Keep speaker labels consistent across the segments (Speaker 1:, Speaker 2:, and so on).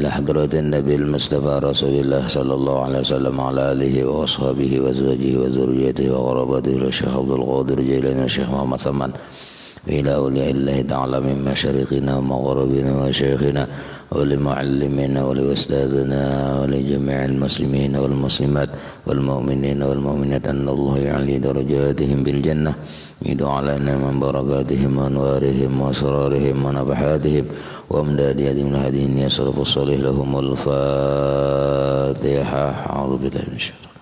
Speaker 1: إلى حضرة النبي المصطفى رسول الله صلى الله عليه وسلم وعلى آله وأصحابه وأزواجه وذريته وقرابته الشيخ عبد القادر جيلاني الشيخ محمد سلمان وإلى أولياء الله تعالى من مشارقنا ومغربنا وشيخنا ولمعلمنا ولأستاذنا ولجميع المسلمين والمسلمات والمؤمنين والمؤمنات أن الله يعلي درجاتهم بالجنة يدعو علينا من بركاتهم وأنوارهم وأسرارهم ونفحاتهم وأمداد يدهم الهدين يصرف الصالح لهم الفاتحة. أعوذ بالله من الشيطان.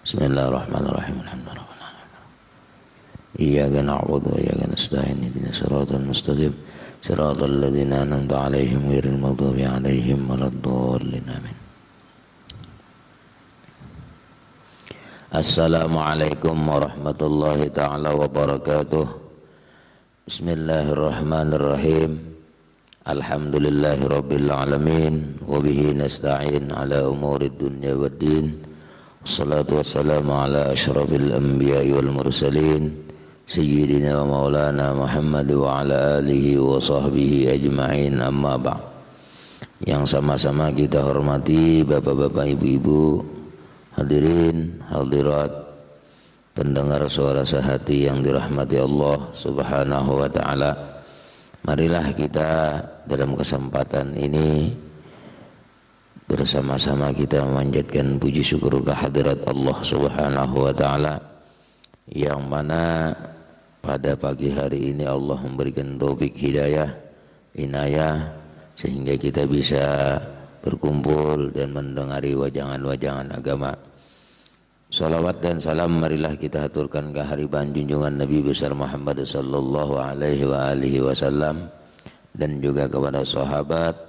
Speaker 1: بسم الله الرحمن الرحيم. الحمد لله إياك نعبد وإياك نستعين اهدنا الصراط المستقيم صراط الذين أنعمت عليهم غير المغضوب عليهم ولا الضالين آمين. Assalamualaikum warahmatullahi ta'ala wabarakatuh. Bismillahirrahmanirrahim. Alhamdulillahi rabbil alamin. Wabihi nasta'in ala umurid dunya waddin. Wassalatu wassalamu ala ashrafil anbiya'i wal mursalin Sayyidina wa maulana Muhammad wa ala alihi wa sahbihi ajma'in, amma ba'. Yang sama-sama kita hormati bapak-bapak, ibu-ibu, hadirin, hadirat, pendengar suara sehati yang dirahmati Allah subhanahu wa ta'ala. Marilah kita dalam kesempatan ini bersama-sama kita memanjatkan puji syukur kehadirat Allah subhanahu wa ta'ala, yang mana pada pagi hari ini Allah memberikan taufik hidayah, inayah, sehingga kita bisa berkumpul dan mendengari wajangan-wajangan agama. Salawat dan salam marilah kita haturkan ke hariban junjungan Nabi besar Muhammad sallallahu alaihi wa alihi wasallam, dan juga kepada sahabat,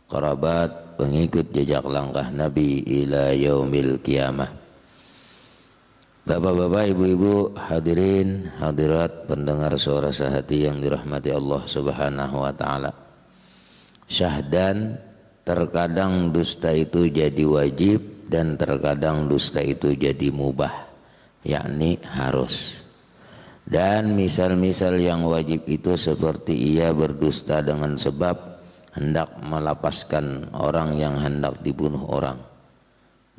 Speaker 1: kerabat, pengikut jejak langkah Nabi ila yaumil qiyamah. Bapak-bapak, ibu-ibu, hadirin, hadirat, pendengar suara sehati yang dirahmati Allah subhanahu wa ta'ala. Syahdan, terkadang dusta itu jadi wajib dan terkadang dusta itu jadi mubah, yakni harus. Dan misal-misal yang wajib itu seperti ia berdusta dengan sebab hendak melapaskan orang yang hendak dibunuh orang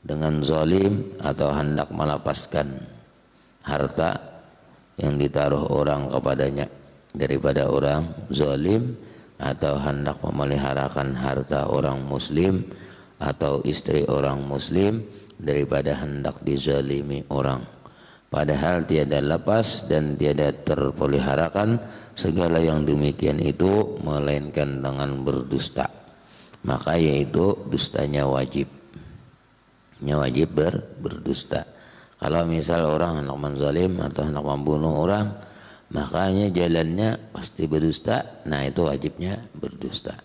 Speaker 1: dengan zalim, atau hendak melapaskan harta yang ditaruh orang kepadanya daripada orang zalim, atau hendak memeliharakan harta orang muslim atau istri orang muslim daripada hendak dizalimi orang, padahal tiada lepas dan tiada terpeliharakan segala yang demikian itu melainkan dengan berdusta, maka yaitu dustanya wajib. Wajib berdusta. Kalau misal orang hendak menzalim atau hendak membunuh orang, makanya jalannya pasti berdusta, nah itu wajibnya berdusta.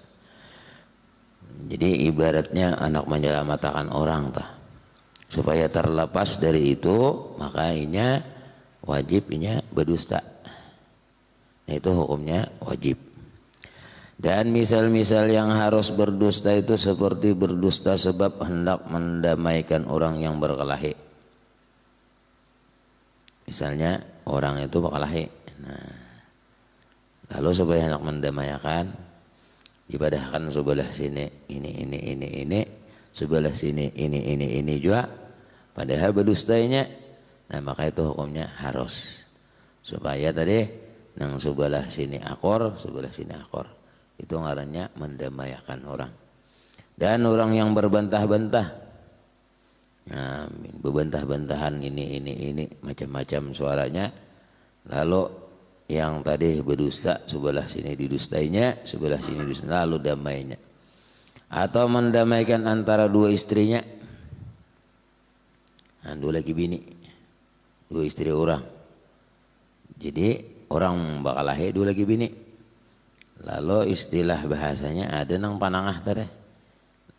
Speaker 1: Jadi ibaratnya anak menyelamatkan orang tah. Supaya terlepas dari itu, makanya wajibnya berdusta. Nah, itu hukumnya wajib. Dan misal-misal yang harus berdusta itu seperti berdusta sebab hendak mendamaikan orang yang berkelahi. Misalnya orang itu berkelahi, nah, lalu supaya hendak mendamaikan, ibadahkan sebelah sini ini, sebelah sini ini juga, padahal berdustanya, nah maka itu hukumnya harus. Supaya tadi nang sebelah sini akor, sebelah sini akor. Itu ngarannya mendamaikan orang. Dan orang yang berbantah-bantah, nah, berbantah-bantahan ini macam-macam suaranya, lalu yang tadi berdusta sebelah sini didustainya, sebelah sini didustainya, lalu damainya. Atau mendamaikan antara dua istrinya, nah, dua laki bini, dua istri orang. Jadi orang bakal lahir dua laki bini. Lalu istilah bahasanya ada nang panangah tadi.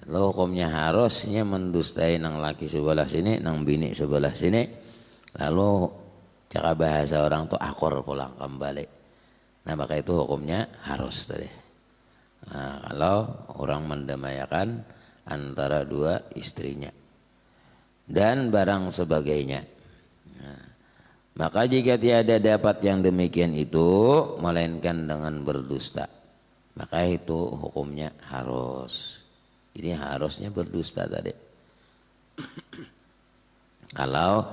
Speaker 1: Lalu hukumnya harusnya mendustai nang laki sebelah sini, nang bini sebelah sini. Lalu cara bahasa orang tuh akor pulang kembali. Nah maka itu hukumnya harus tadi. Nah, kalau orang mendamaikan antara dua istrinya dan barang sebagainya. Nah, maka jika tiada dapat yang demikian itu melainkan dengan berdusta, maka itu hukumnya harus. Jadi harusnya berdusta tadi. Kalau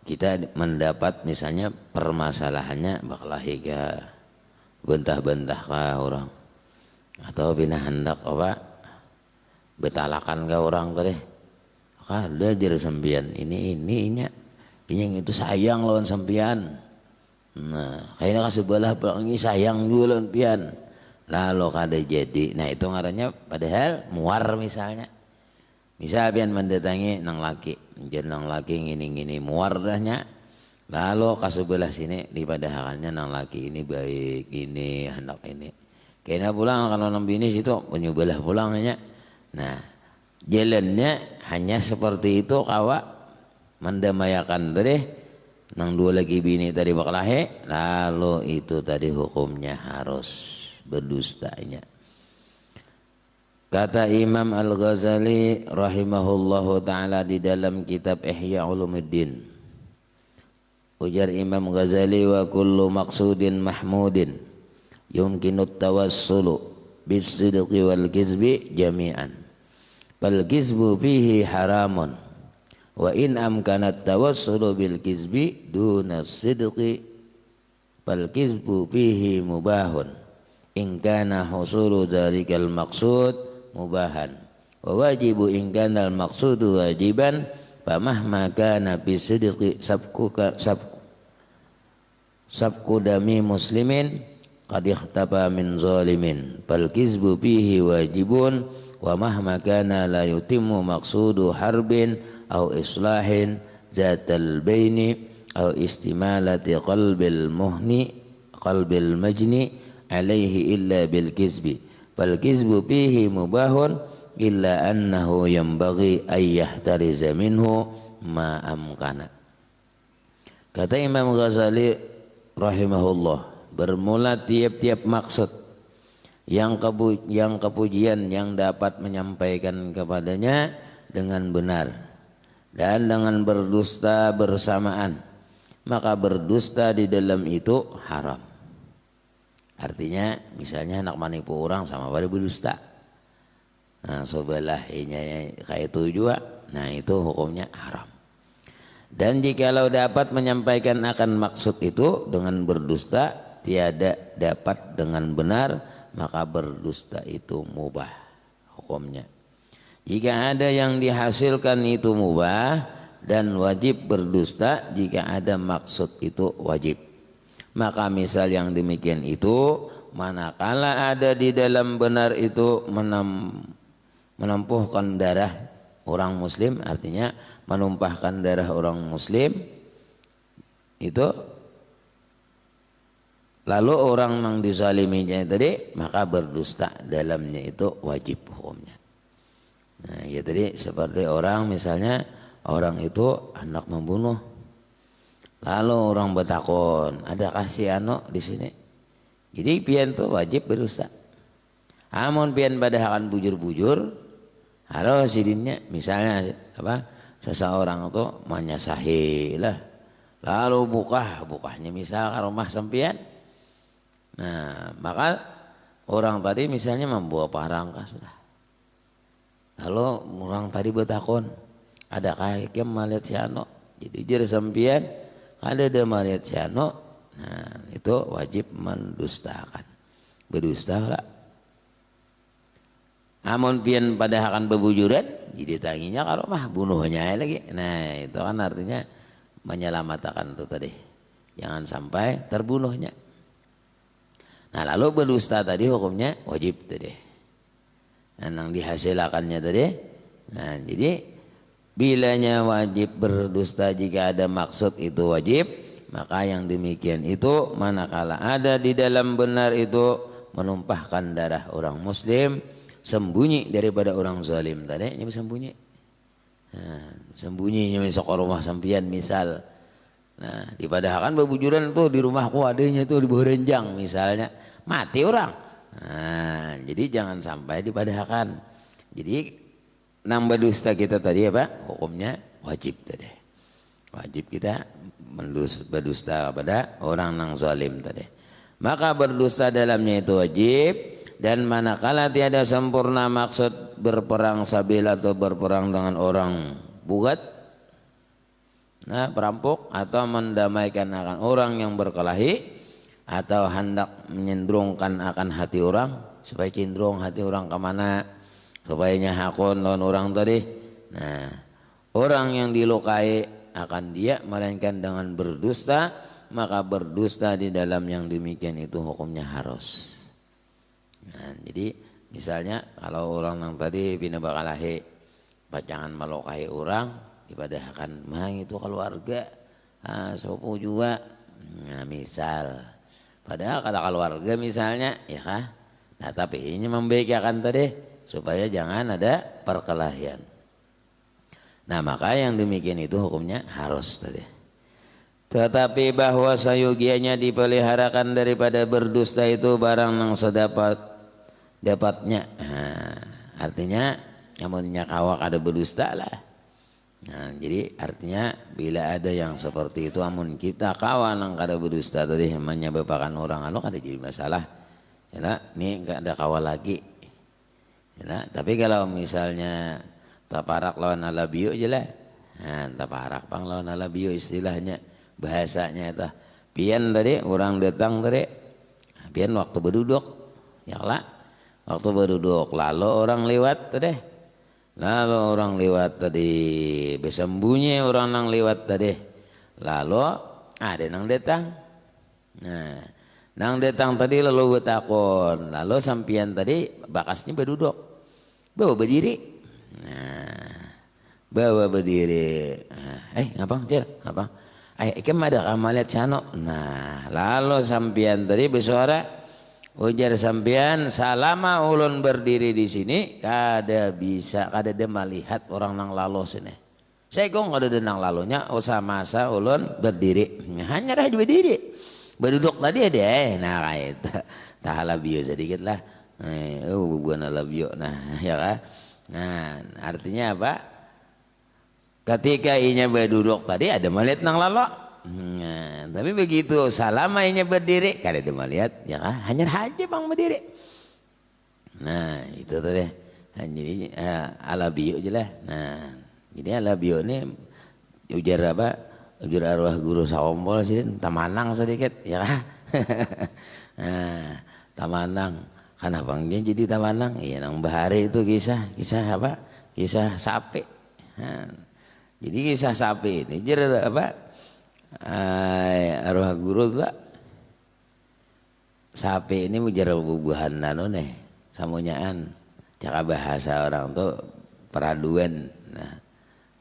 Speaker 1: kita mendapat misalnya permasalahannya baklahi ka bentah-bentah ka orang atau bina hendak apa betalakan ka orang tadi, maka dia jadi sempian ini yang itu sayang lawan sempian. Nah kayaknya kasebelah pelangi sayang juga lawan pian lalu kada jadi. Nah itu ngarannya padahal muar misalnya. Misal pian mendatangi nang laki, jadi nang laki gini muar dahnya, lalu kasebelah sini di padahalnya nang laki ini baik ini hendak ini, kayaknya pulang kalau nang bini situ penyebelah pulangnya. Nah jalannya hanya seperti itu kawa mendamayakan tadi nang dua lagi bini tadi baklahe, lalu itu tadi hukumnya harus berdustanya. Kata Imam Al-Ghazali rahimahullahu ta'ala di dalam kitab Ihya Ulumuddin, ujar Imam Ghazali, wa kullu maqsudin mahmudin yumkinut tawassulu bis-sidqi wal kizbi jami'an fal kizbu fihi haramun wa in amkanat tawassulu bil kizbi duna sidqi fal kizbu fihi mubahun in kana husulu dzalikal maqsud mubahan wa wajibu in kana al maqsudu wajiban fa mahma kana bi sidqi sabku dami muslimin qad ikhtaba min zalimin fal kizbu fihi wajibun wa mahma kana la yutimmu maqsudu harbin aw islahin zatal baini aw istimalati qalbil majni alaihi illa bil kizbi fal kizbu fihi mubahun illa annahu yanbaghi ay yahtariza minhu ma amkana. Kata Imam Ghazali rahimahullah, bermula tiap-tiap maksud yang kepujian yang dapat menyampaikan kepadanya dengan benar dan dengan berdusta bersamaan, maka berdusta di dalam itu haram. Artinya misalnya anak manipu orang sama pada berdusta. Nah sebelah ini kayak itu juga. Nah itu hukumnya haram. Dan jikalau dapat menyampaikan akan maksud itu dengan berdusta tiada dapat dengan benar, maka berdusta itu mubah hukumnya. Jika ada yang dihasilkan itu mubah dan wajib berdusta jika ada maksud itu wajib. Maka misal yang demikian itu manakala ada di dalam benar itu menampuhkan darah orang muslim, artinya menumpahkan darah orang muslim itu, lalu orang yang dizaliminya tadi, maka berdusta dalamnya itu wajib hukumnya. Nah ya tadi seperti orang misalnya orang itu hendak membunuh, lalu orang bertakon, ada kasih di sini. Jadi pian tuh wajib berdusta. Amun pian padahal bujur-bujur, harus sidinnya misalnya apa? Seseorang itu menyasahi lah. Lalu bukahnya misal ke rumah sempian. Nah, maka orang tadi misalnya membawa parang sudah. Lalu orang tadi bertakon, ada kayak melihat si Jadi jadi sempian ada melihat si nah itu wajib mendustakan. Berdusta lah. Amun pian padahal bebujuran, jadi tanginya kalau mah bunuhnya lagi. Nah itu kan artinya menyelamatkan itu tadi. Jangan sampai terbunuhnya. Nah lalu berdusta tadi hukumnya wajib tadi. Nah yang dihasilkannya tadi. Nah jadi bilanya wajib berdusta jika ada maksud itu wajib, maka yang demikian itu manakala ada di dalam benar itu menumpahkan darah orang muslim, sembunyi daripada orang zalim tadi, ini sembunyi. Nah, sembunyinya misal rumah sampian misal. Nah, dipadahkan bebujuran tuh di rumahku adanya tuh di bawah renjang misalnya, mati orang. Nah, jadi jangan sampai dipadahkan. Jadi nambah dusta kita tadi apa? Hukumnya wajib tadi. Wajib kita berdusta kepada orang yang zalim tadi. Maka berdusta dalamnya itu wajib, dan manakala tiada sempurna maksud berperang sabil atau berperang dengan orang bugat, nah perampok, atau mendamaikan akan orang yang berkelahi, atau hendak menyendrungkan akan hati orang supaya cenderung hati orang kemana, supaya nyahakon lawan orang tadi. Nah orang yang dilukai akan dia melainkan dengan berdusta, maka berdusta di dalam yang demikian itu hukumnya harus. Nah, jadi misalnya kalau orang yang tadi bina bakalahi jangan melukai orang, ibadahkan mang itu keluarga, sepupu juga. Nah, misal padahal kalau keluarga misalnya ya kah, nah tapi ini membedakan tadi supaya jangan ada perkelahian. Nah maka yang demikian itu hukumnya harus tadi. Tetapi bahwa sayugianya dipeliharakan daripada berdusta itu barang yang dapatnya. Nah, artinya namunnya kawak ada berdusta lah. Nah, jadi artinya bila ada yang seperti itu amun kita kawan yang kada berdusta tadi menyebabkan orang anu kada jadi masalah. Ya, ini enggak ada kawal lagi. Ya, tapi kalau misalnya taparak lawan alabiyo aja lah. Nah, taparak pang lawan alabiyo istilahnya. Bahasanya itu pian tadi orang datang tadi pian waktu berduduk ya lah, waktu berduduk lalu orang lewat tadi, lalu orang lewat tadi bersembunyi orang nang lewat tadi, lalu ada nang datang. Nah nang datang tadi lalu betakon, lalu sampian tadi bakasnya berduduk bawa berdiri. Nah bawa berdiri, ngapa cil apa ikem ada kamalet sano. Nah lalu sampian tadi bersuara ujar sampian salama ulun berdiri di sini kada bisa kada ada melihat orang nang lalu sini. Saya gong kada ada nang lalunya usah masa ulun berdiri. Hanya dah berdiri. Berduduk tadi ada nah kayak tahala bio sedikit lah. Bukan alabio nah ya kan. Nah artinya apa? Ketika inya berduduk tadi ada melihat nang lalu. Nah, tapi begitu salama inya berdiri kada ada melihat ya kan? Hanya aja bang berdiri. Nah itu tadi. Jadi alabio aja lah. Nah jadi alabio ini ujar apa? Ujar arwah guru sawompol sih tamanang sedikit ya kan? Nah tamanang karena bangnya jadi tamanang. Iya nang bahari itu kisah apa? Kisah sapi. Nah, jadi kisah sapi ini jadi apa? Arwah guru lah sapi ini menjadi bubuhan nano nih samunyaan cakap bahasa orang tuh peraduan. Nah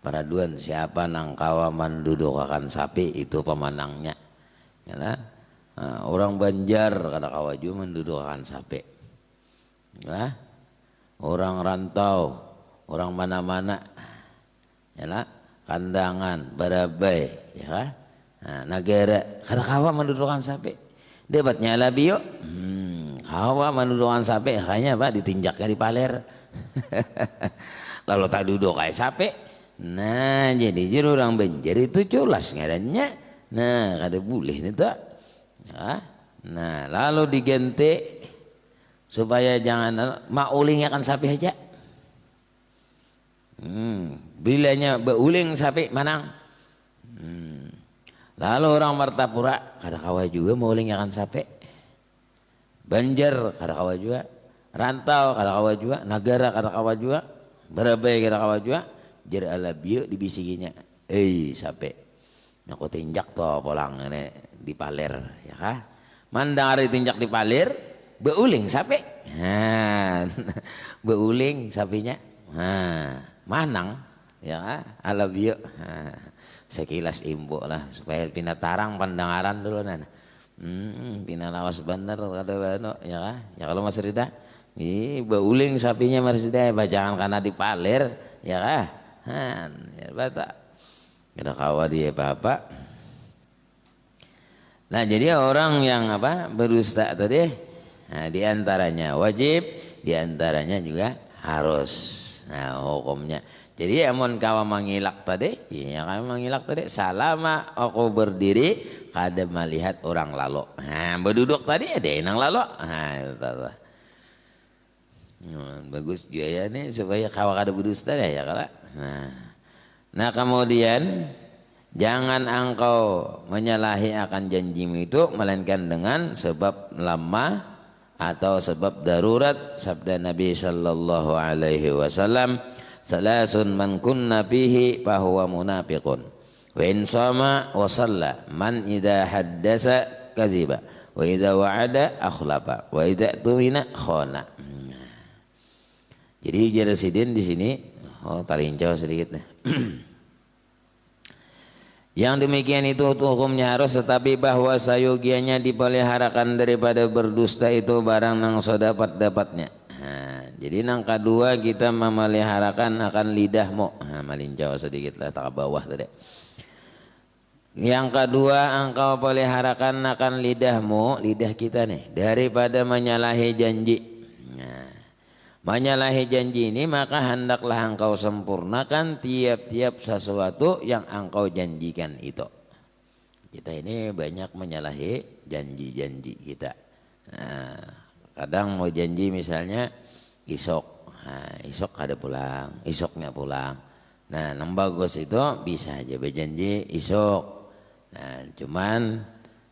Speaker 1: peraduan siapa nang kawaman duduk akan sapi itu pemanangnya ya nah, orang Banjar kada kawaju menduduk akan sapi ya, orang rantau orang mana-mana ya nah, kandangan barabai ya kan. Nah, negara kada kawa mendudukan sapi debatnya labio kawa mendudukan sapi hanya pak ditinjaknya di paler lalu tak duduk kayak sapi. Nah jadi orang Banjar itu culas ngarannya. Nah kada boleh nih tak ya. Nah lalu diganti supaya jangan mauling akan sapi aja. Bilanya beuling sapi manang. Lalu orang Martapura kada kawa juga mauling akan sapi. Banjar kada kawa juga, rantau kada kawa juga, negara kada kawa juga, barabai kada kawa juga. Jadi alabio dibisikinya, sapi. Aku tinjak toh polang ini di paler ya kah? Mandang hari tinjak di paler, beuling sapi. Beuling sapinya. Manang ya alabio. Sekilas imbo lah supaya pinatarang pandangaran dulu nan. Pinalawas bener kada bano ya kah? Ya kalau Mas Rida, beuling sapinya Mas Rida jangan karena di paler ya kah? Ya bata. Kada kawa dia apa-apa. Nah, jadi orang yang apa? Berdusta tadi, nah diantaranya wajib, diantaranya juga harus. Nah, hukumnya. Jadi amun kawa mangilak tadi, ya kawa mangilak tadi salama aku berdiri kada melihat orang lalu. Nah, berduduk tadi ada enang lalu. Nah, itu. Bagus juga ya nih supaya kawak ada berdusta ya kalau. Nah kemudian jangan engkau menyalahi akan janjimu itu melainkan dengan sebab lemah atau sebab darurat. Sabda Nabi sallallahu alaihi wasallam, salasun man kunna bihi fahuwa munafiqun wa in sama wa shalla man idza haddasa kadziba wa idza wa'ada akhlafa wa idza tumina khana. Jadi Jeresidin di sini talincau sedikit nih. Yang demikian itu hukumnya harus, tetapi bahwa sayogianya dipeliharakan daripada berdusta itu barang nang sodapat dapatnya. Jadi nang kedua kita memeliharakan akan lidahmu. Malincau sedikit lah tak bawah tadi. Yang kedua engkau peliharakan akan lidahmu, lidah kita nih, daripada menyalahi janji. Menyalahi janji ini maka hendaklah engkau sempurnakan tiap-tiap sesuatu yang engkau janjikan itu. Kita ini banyak menyalahi janji-janji kita. Kadang mau janji misalnya isok, isok ada pulang, isoknya pulang. Nah, yang bagus itu bisa aja berjanji isok. Nah, cuman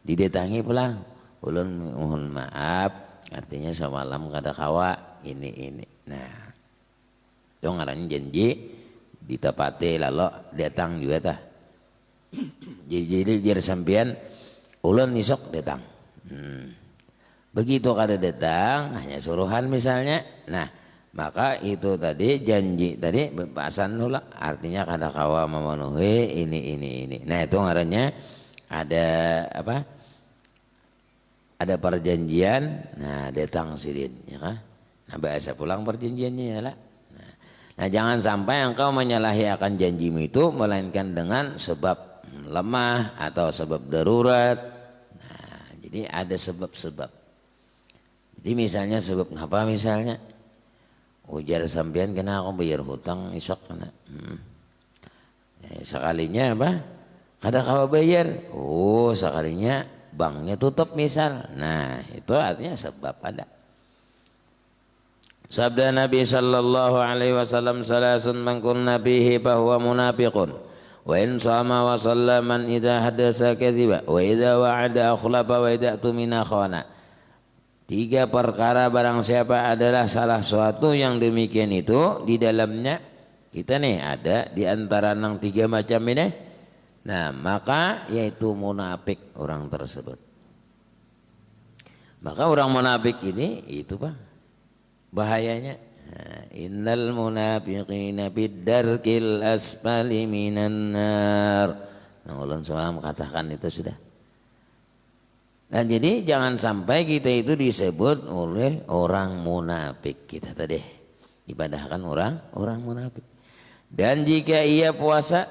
Speaker 1: didatangi pulang. Ulun mohon maaf, artinya semalam kada kawa. Ini. Nah, dong ngarannya janji ditepati lalu datang juga tah. Jadi sampean ulun isok datang. Begitu kada datang hanya suruhan misalnya. Nah, maka itu tadi janji tadi bebasan nula artinya kada kawa memenuhi ini. Nah, itu ngarannya ada apa? Ada perjanjian. Nah, datang sidin ya kan? Nah, bahasa pulang perjanjiannya ya lah. Nah, jangan sampai engkau menyalahi akan janjimu itu melainkan dengan sebab lemah atau sebab darurat. Nah, jadi ada sebab-sebab. Jadi misalnya sebab ngapa misalnya? Ujar sampean kena aku bayar hutang isok kena. Sekalinya apa? Kada kawa bayar. Oh, sekalinya banknya tutup misal. Nah, itu artinya sebab ada. Sabda Nabi sallallahu alaihi wasallam, salasun man kunna bihi fahuwa munafiqun wa in sama wa sallaman idza hadasa kadziba wa idza wa'ada akhlafa wa idza tumina khana. 3 perkara barang siapa adalah salah suatu yang demikian itu di dalamnya kita nih ada di antara nang 3 macam ini. Nah, maka yaitu munafik orang tersebut. Maka orang munafik ini itu Pak bahayanya. Innal munafiqina fid darkil asfali minan nar. Nah, ulun semalam katakan itu sudah. Nah, jadi jangan sampai kita itu disebut oleh orang munafik. Kita tadi ibadahkan orang munafik. Dan jika ia puasa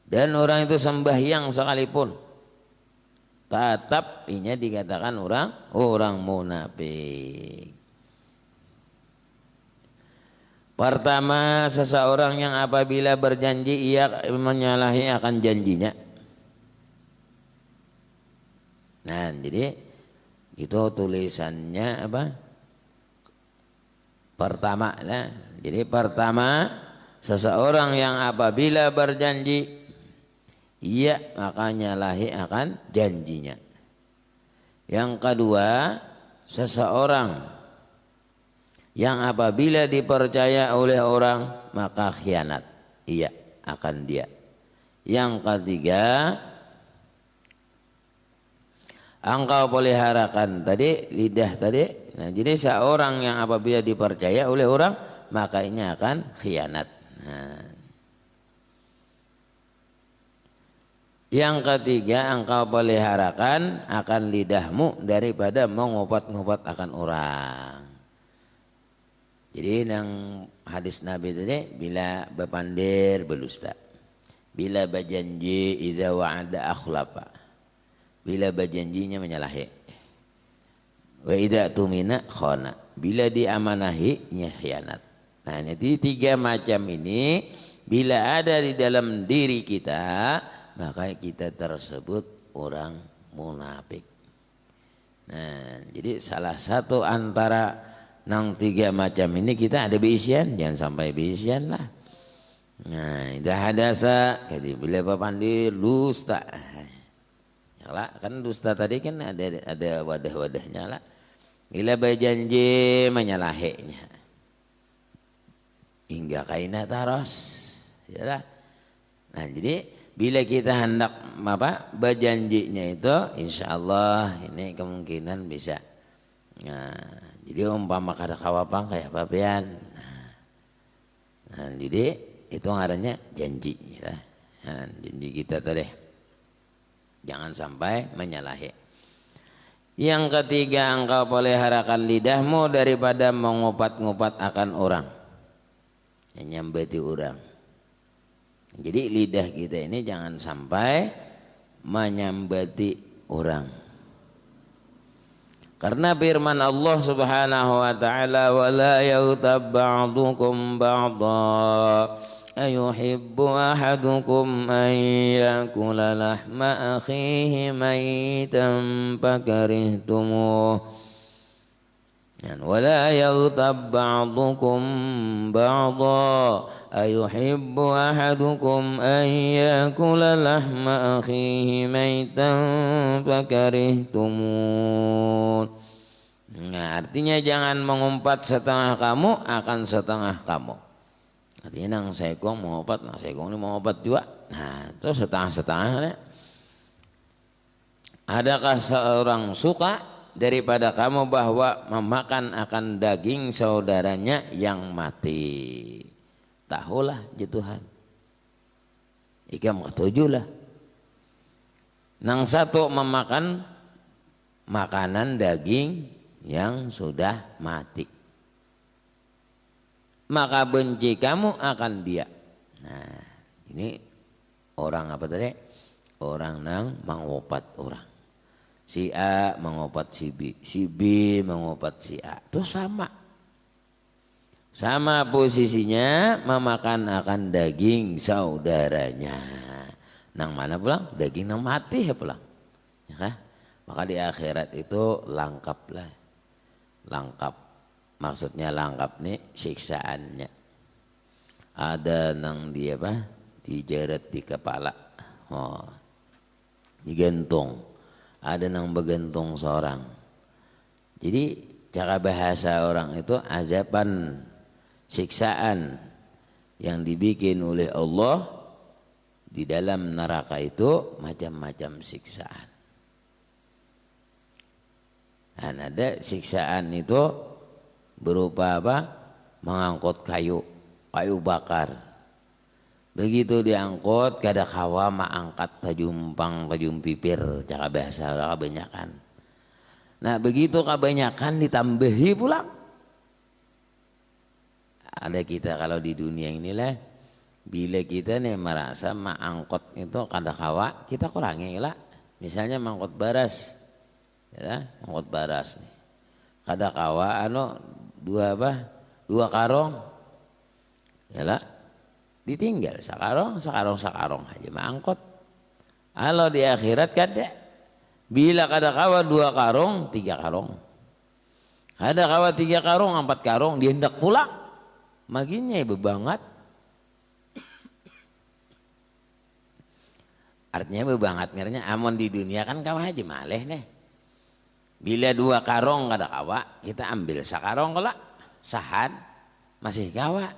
Speaker 1: dan orang itu sembahyang sekalipun, tetap ini dikatakan orang munafik. Pertama, seseorang yang apabila berjanji ia menyalahi akan janjinya. Nah, jadi itu tulisannya apa? Pertama lah. Jadi pertama, seseorang yang apabila berjanji ia maka nyalahi akan janjinya. Yang kedua, seseorang yang apabila dipercaya oleh orang maka khianat. Iya akan dia. Yang ketiga, engkau peliharakan tadi lidah tadi. Nah, jadi seorang yang apabila dipercaya oleh orang maka ini akan khianat. Nah, yang ketiga, engkau peliharakan akan lidahmu daripada mengobat-ngobat akan orang. Jadi yang hadis Nabi tadi, bila berpandir berdusta, bila berjanji idza wa'ada akhlafa, bila berjanjinya menyalahi, wa idza tumina khana, bila diamanahi nya khianat. Nah, jadi 3 macam ini bila ada di dalam diri kita, maka kita tersebut orang munafik. Nah, jadi salah satu antara nang tiga macam ini kita ada beisian, jangan sampai beisian lah. Nah, ida hadasa, jadi bila papandi dusta. Ya lah, kan dusta tadi kan ada wadah-wadahnya lah. Bila berjanji menyalahinya, hingga kaina taros, ya lah. Nah, jadi bila kita hendak berjanjinya itu, insya Allah ini kemungkinan bisa. Nah, jadi umpama kada kawapang kayak papian. Nah, jadi itu ngarannya janji. Ya. Nah, janji kita tadi jangan sampai menyalahi. Yang ketiga, engkau peliharakan lidahmu daripada mengupat-ngupat akan orang, nyambati orang. Jadi lidah kita ini jangan sampai menyambati orang. Karena firman Allah Subhanahu wa taala, wala yaghtab ba'dukum ba'dha ayuhibbu ahadukum an yakula lahma akhihi maytan fakarihtumuh. ولا يغتب بعضكم بعضا أيحب أحدكم أن يأكل لحم أخيه ميتا فكرهتموه. Nah, artinya jangan mengumpat setengah kamu akan setengah kamu. Artinya nang sekong mengumpat, nang sekong ini mengumpat juga. Nah, terus setengah-setengah. Adakah seorang suka daripada kamu bahwa memakan akan daging saudaranya yang mati? Tahulah Tuhan. Ikam ketujuhlah. Nang satu memakan makanan daging yang sudah mati, maka benci kamu akan dia. Nah, ini orang apa tadi? Orang nang mengopat orang. Si A mengopat si B, si B mengopat si A. Itu sama. Sama posisinya memakan akan daging saudaranya. Nang mana pulang? Daging nang mati ya pulang. Ya kan? Maka di akhirat itu lengkap lah. Lengkap. Maksudnya lengkap nih siksaannya. Ada nang dia apa? Dijeret di kepala. Oh. Digantung. Ada nang begantung seorang. Jadi cara bahasa orang itu azaban, siksaan yang dibikin oleh Allah di dalam neraka itu macam-macam siksaan. Dan ada siksaan itu berupa apa? Mengangkut kayu bakar. Begitu diangkut kada kawa angkat tajumpang tajum pipir, cara bahasa orang kebanyakan. Nah begitu kebanyakan ditambahi pulang. Ada kita kalau di dunia inilah, bila kita nih merasa mangkot itu kada kawa, kita kurangi lah. Misalnya mangkot baras, ya, mangkot baras nih. Kada kawa dua karong, ya lah. Ditinggal sakarong aja mangkot. Kalau di akhirat kada. Bila kada kawa 2 karong, 3 karong. Kada kawa 3 karong, 4 karong, dia hendak pulang. Maginya bebangat. Artinya bebangat ngernya amon di dunia kan kawa aja maleh nih. Bila 2 karong kada kawa, kita ambil sakarong kala sahan masih kawa.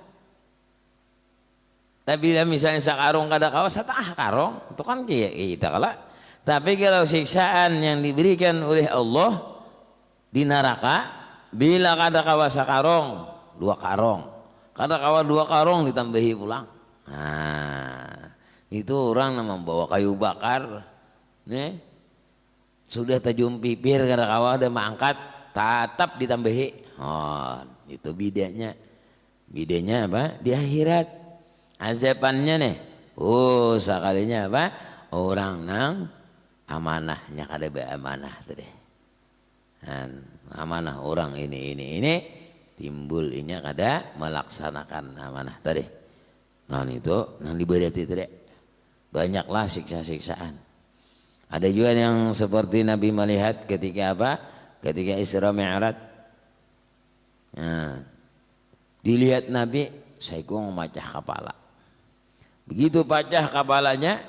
Speaker 1: Tapi bila misalnya sakarong kada kawa, setengah karong, itu kan kita kala. Tapi kalau siksaan yang diberikan oleh Allah di neraka, bila kada kawa sakarong, 2 karong, kada kawa 2 karong ditambahi pulang. Nah, itu orang yang membawa kayu bakar, nih sudah tajum pipir kada kawa ada mangkat, tetap ditambahi. Oh, itu bidanya. Bidanya apa? Di akhirat. Azabannya nih, sekalinya apa? Orang nang amanahnya kada beamanah tadi. Dan amanah orang ini timbul ini kada melaksanakan amanah tadi. Nah itu nang diberati tadi. Banyaklah siksa-siksaan. Ada juga yang seperti Nabi melihat ketika apa? ketika Isra Mi'raj. Nah, dilihat Nabi, Saiku memacah kepala. Begitu pacah kepalanya,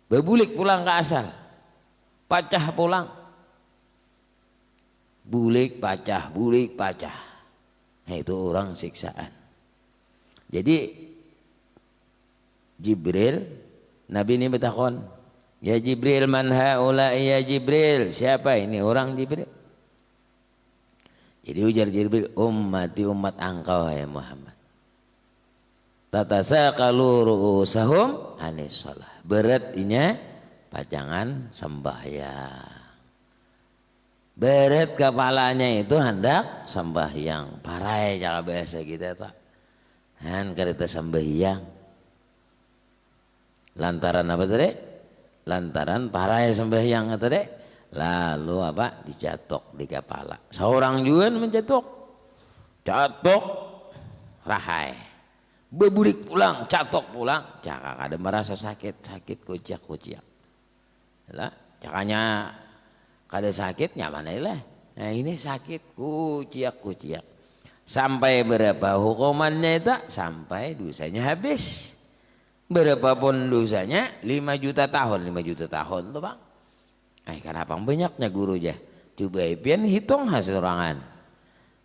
Speaker 1: bebulik pulang ke asal. Pacah pulang. Bulik pacah, bulik pacah. Nah, itu orang siksaan. Jadi Jibril, Nabi ini bertakon, ya Jibril, man haula ya Jibril, siapa ini orang Jibril? Jadi ujar Jibril, ummati, umat engkau ya Muhammad. Tatasaqalu ru'usahum anis shalah. Beratnya pajangan sembahyang. Berat kepalanya itu hendak sembahyang. Parai cara bahasa kita tak. Han kereta sembahyang. Lantaran apa tadi? Lantaran parai sembahyang tadi. Lalu apa? Dicatok di kepala. Seorang juga mencatok. Catok rahai. Bebulik pulang, catok pulang. Cakak ada merasa sakit kuciak. Lah, cakanya kada sakit nyaman lah. Nah ini sakit kuciak. Sampai berapa hukumannya itu? Sampai dosanya habis. Berapapun dosanya 5 juta tahun tuh bang. Kenapa banyaknya guru aja? Coba pian hitung hasil orangan.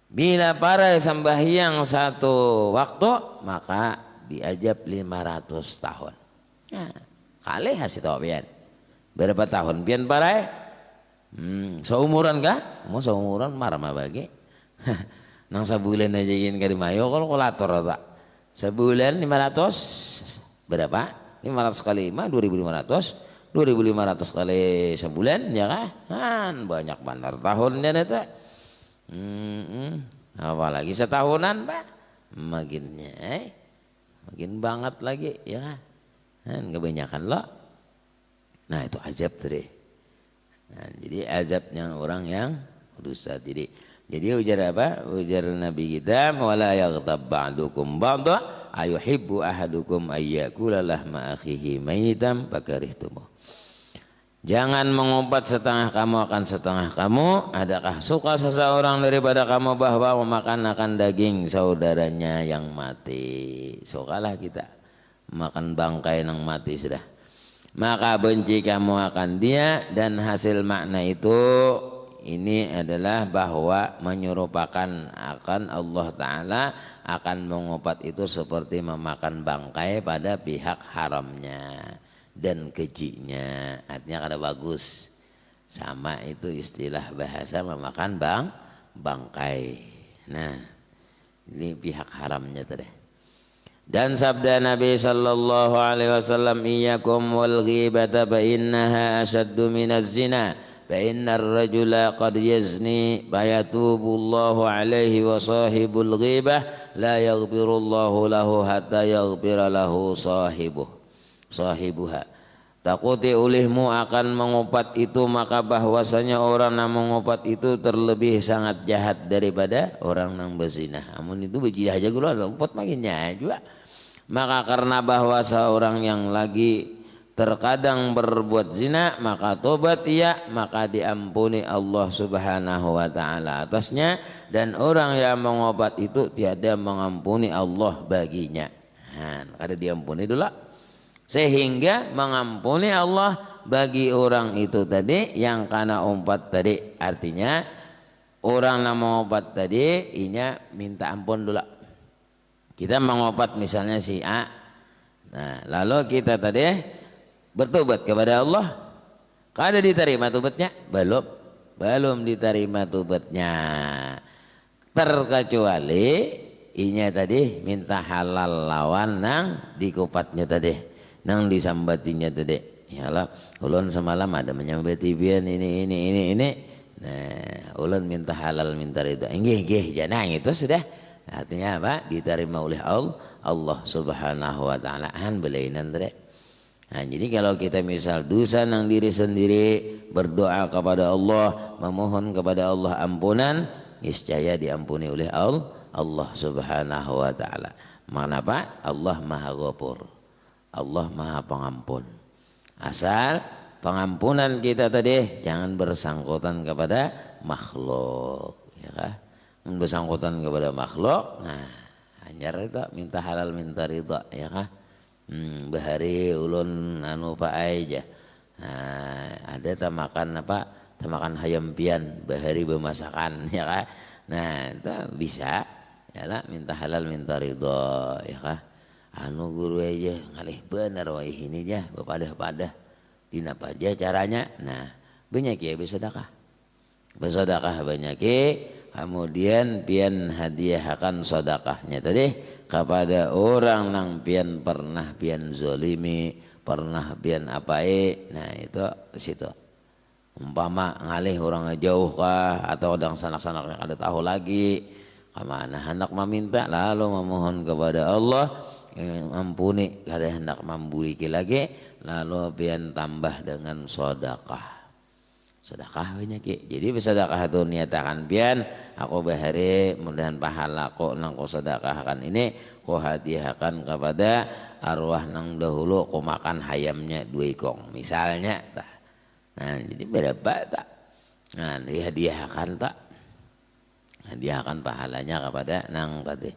Speaker 1: Bila para sembahyang 1 waktu maka diajab 500 tahun. Nah, kali hasil tahu pian. Berapa tahun pian para? Seumuran kah? Mau seumuran marah bagi. Nang sebulan aja ingin kali mayo kalau kolator tak. Sebulan 500 berapa? 500 kali 5 2500. 2500 kali sebulan ya kan? Banyak bandar tahunnya itu. Apalagi setahunan Pak. Makin banget lagi ya kan? Kebanyakan lo. Nah itu azab tadi. Nah, jadi azabnya orang yang dusta. Jadi ujar apa? Ujar Nabi kita, wala yaghtab ba'dukum ba'da ayuhibbu ahadukum ayyakula lahma akhihi mayitam fakarihtumuh. Jangan mengumpat setengah kamu akan setengah kamu. Adakah suka seseorang daripada kamu bahwa memakan akan daging saudaranya yang mati? Sukalah kita makan bangkai yang mati sudah. Maka benci kamu akan dia, dan hasil makna itu ini adalah bahwa menyerupakan akan Allah Ta'ala akan mengupat itu seperti memakan bangkai pada pihak haramnya dan kejinya. Artinya kada bagus. Sama itu istilah bahasa memakan bangkai. Nah ini pihak haramnya tadi. Dan sabda Nabi sallallahu alaihi wasallam, iyyakum wal ghibata fa innaha ashaddu minaz zina fa innar rajula qad yazni fa yatubullahu alaihi wa sahibul ghibah la yaghfirullahu lahu hatta yaghfira lahu sahibuha. Takuti olehmu akan mengupat itu, maka bahwasanya orang yang mengupat itu terlebih sangat jahat daripada orang yang berzina. Amun itu berjihad aja gula upat makinnya juga. Maka karena bahwa seorang yang lagi terkadang berbuat zina maka tobat ia, maka diampuni Allah Subhanahu wa taala atasnya, dan orang yang mengobat itu tiada mengampuni Allah baginya. Nah, kada diampuni dulu. Sehingga mengampuni Allah bagi orang itu tadi yang karena umpat tadi. Artinya orang yang mengobat tadi inya minta ampun dulu. Kita mengobat misalnya si A. Nah, lalu kita tadi bertobat kepada Allah. Kada diterima tobatnya? Belum diterima tobatnya. Terkecuali inya tadi minta halal lawan nang dikupatnya tadi. Nang disambatinya tadi, ya Allah, ulun semalam ada menyambati bian ini. Nah, ulun minta halal, minta ridha. Nggih, jangan itu sudah. Artinya apa? Diterima oleh Allah Subhanahu wa taala. Belainan tadi. Nah, jadi kalau kita misal dosa nang diri sendiri, berdoa kepada Allah, memohon kepada Allah ampunan, niscaya diampuni oleh Allah Subhanahu wa taala. Mengapa? Allah Maha Ghafur. Allah Maha Pengampun. Asal pengampunan kita tadi jangan bersangkutan kepada makhluk, ya kan? Bersangkutan kepada makhluk, nah hanyar itu minta halal minta ridha, ya kan? Bahari ulun anu paai aja. Nah, ada tamakan apa? Tamakan hayam pian bahari bemasakan, ya kan? Nah, itu bisa ya lah minta halal minta ridha, ya kan? Anu guru aja ngalih bener wah ini aja bepadah-padah dina aja caranya. Nah, banyak ya bersedekah. Bersedekah banyak ya, kemudian pian hadiahkan sedekahnya tadi kepada orang yang pian pernah pian zolimi, pernah pian apae. Nah, itu di situ. Umpama ngalih orang jauh kah atau orang sanak-sanak yang ada tahu lagi kemana hendak meminta lalu memohon kepada Allah yang ampuni kada hendak membuliki lagi lalu pian tambah dengan sedekah banyak ya. Jadi bersedekah itu niatakan pian aku bahari mudahan pahala ko nang ko sedekahkan ini ko hadiahkan kepada arwah nang dahulu ko makan hayamnya 2 ekong misalnya tah. Nah, jadi berapa tak? Nah, dihadiahkan tak? Hadiahkan pahalanya kepada nang tadi.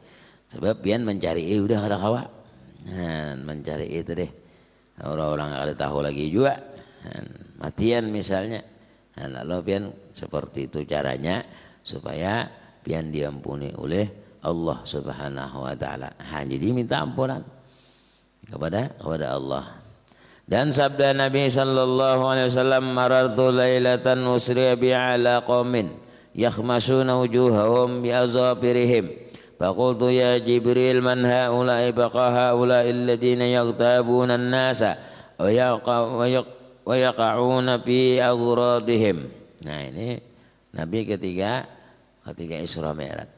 Speaker 1: Sebab pian mencari udah kada kawa. Nah, mencari itu deh. Orang-orang yang ada tahu lagi juga. Nah, matian misalnya. Nah, lalu pian seperti itu caranya supaya pian diampuni oleh Allah Subhanahu wa taala. Nah, jadi minta ampunan kepada Allah. Dan sabda Nabi sallallahu alaihi wasallam marartu lailatan usriya bi ala qaumin yakhmasuna wujuhahum bi azabirihim faqultu ya Jibril man haula'i baqa haula'i alladhina yaghtabuna an-nasa wa yaqa'una fi aghradihim. Nah, ini Nabi ketika Isra Mi'raj.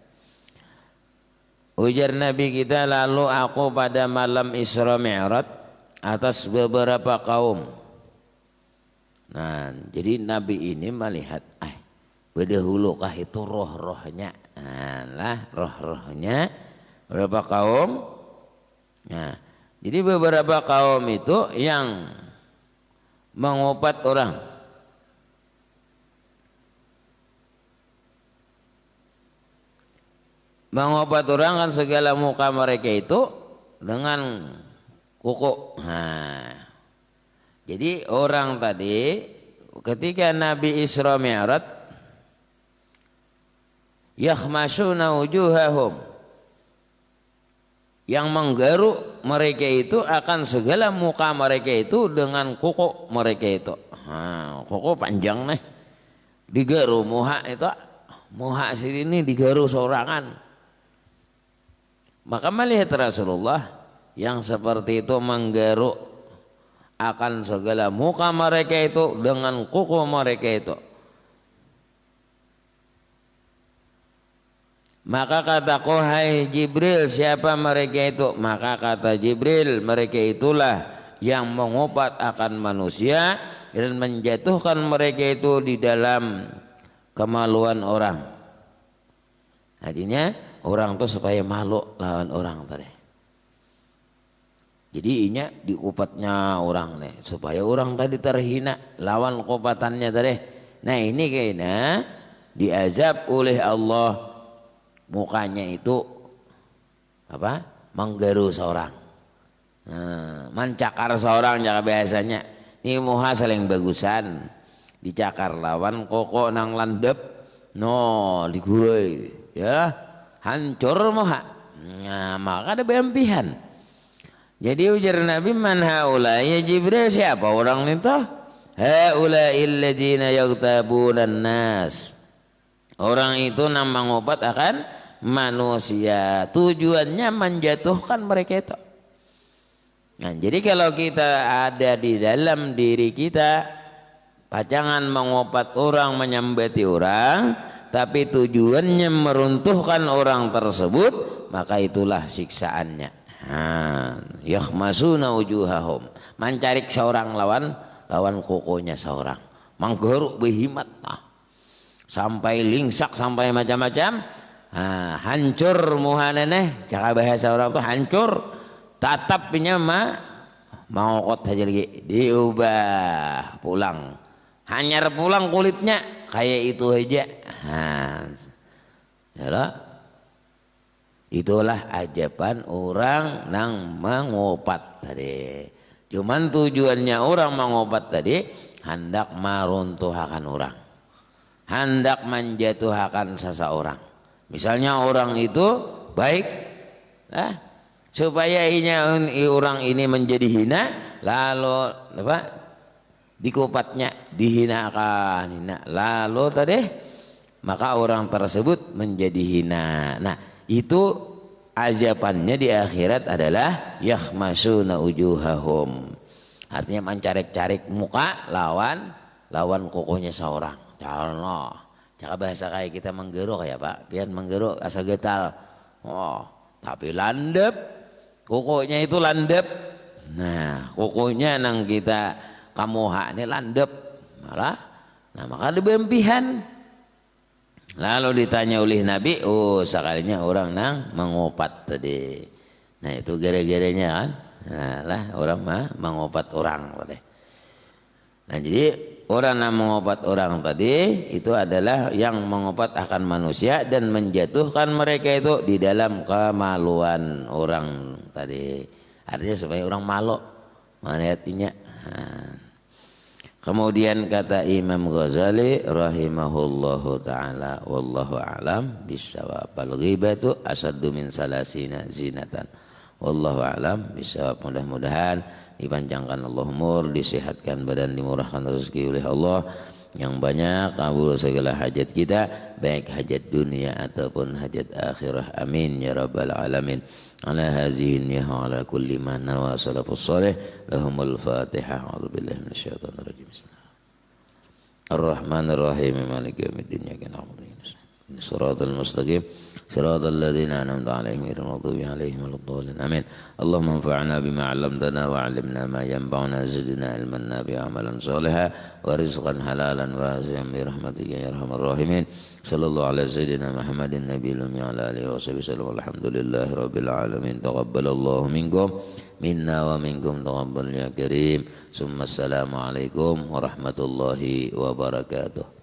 Speaker 1: Ujar Nabi kita lalu aku pada malam Isra Mi'raj atas beberapa kaum. Nah, jadi Nabi ini melihat berdahulukah itu roh-rohnya. Nah, roh-rohnya beberapa kaum. Nah, jadi beberapa kaum itu yang mengobat orang. Mengobat orang kan segala muka mereka itu dengan kuku. Nah, jadi orang tadi ketika Nabi Isra Mi'raj yakhmasuna wujuhahum yang menggaruk mereka itu akan segala muka mereka itu dengan kuku mereka itu. Nah, kuku panjang nih digaru muha itu muha sini digaru sorangan. Maka melihat Rasulullah yang seperti itu menggaruk akan segala muka mereka itu dengan kuku mereka itu. Maka kataku hai Jibril siapa mereka itu? Maka kata Jibril mereka itulah yang mengobat akan manusia dan menjatuhkan mereka itu di dalam kemaluan orang. Artinya orang itu supaya malu lawan orang tadi. Jadi inya diupatnya orang nih supaya orang tadi terhina lawan kupatannya tadi. Nah, ini kayaknya diazab oleh Allah mukanya itu apa? Menggaru seorang. Mencakar seorang jaga biasanya. Ini muha saling bagusan. Dicakar lawan koko nang landep. No, digurui ya. Hancur muha. Nah, maka ada beampihan. Jadi ujar Nabi man haula ya Jibril siapa orang itu? Haula illadzina yaghtabunan nas. Orang itu nama ngobat akan manusia. Tujuannya menjatuhkan mereka itu. Nah, jadi kalau kita ada di dalam diri kita pacangan mengobat orang menyambati orang tapi tujuannya meruntuhkan orang tersebut maka itulah siksaannya. Yakhmasuna wujuhahum mencarik seorang lawan kukunya seorang menggeruk behimat sampai lingsak sampai macam-macam hancur muhanene cara bahasa orang tuh hancur tatapnya mau kot saja lagi diubah pulang hanyar pulang kulitnya kayak itu aja. Nah, ya, itulah ajaban orang nang mengopat tadi. Cuman tujuannya orang mengopat tadi hendak meruntuhkan orang, hendak menjatuhkan seseorang. Misalnya orang itu baik, supaya orang ini menjadi hina, lalu apa? Dikupatnya, dihinakan, hina. Lalu tadi maka orang tersebut menjadi hina. Nah, itu ajabannya di akhirat adalah yakhmasuna ujuhahum. Artinya mencarik-carik muka lawan kukunya seorang. Contoh, jika bahasa kayak kita menggeruk ya Pak, pian menggeruk asa getal. Oh, tapi landep, kukunya itu landep. Nah, kukunya nang kita kamuha ini landep malah. Nah, maka dibempihan. Lalu ditanya oleh Nabi, oh sekalinya orang nang mengopat tadi. Nah itu gara-garanya kan, nah lah orang mah mengopat orang tadi. Nah jadi orang nang mengopat orang tadi itu adalah yang mengopat akan manusia dan menjatuhkan mereka itu di dalam kemaluan orang tadi. Artinya supaya orang malu, mana artinya. Nah. Kemudian kata Imam Ghazali rahimahullahu taala wallahu alam bisawab. Al ghibatu asaddu min salasina zinatan. Wallahu alam bisawab. Mudah-mudahan dipanjangkan Allah umur, disehatkan badan, dimurahkan rezeki oleh Allah yang banyak, kabul segala hajat kita, baik hajat dunia ataupun hajat akhirah. Amin ya rabbal alamin. Ala hadhihi niyyah wa ala kulli ma nawa salafus salih lahumul fatihah. A'udzu billahi minasyaitonir rajim. Ar-Rahmanir Rahim. Maliki yaumiddin. Iyyaka na'budu wa iyyaka nasta'in. Shiratal mustaqim. Shiratal ladzina an'amta 'alaihim ghairil maghdubi 'alaihim waladdallin. Amin. Allahumma anfa'na bima 'allamtana wa 'allimna ma yanfa'una zidna ilman nafi'an 'amalan shalihan wa rizqan halalan wasi'an bi rahmatika ya arhamar rahimin. Sallallahu ala sayyidina Muhammadin nabiyil ummi wa ala alihi wa sahbihi sallam. Alhamdulillahi rabbil alamin. Taqabbalallahu minkum minna wa minkum taqabbal ya karim. Summa assalamu alaikum warahmatullahi wabarakatuh.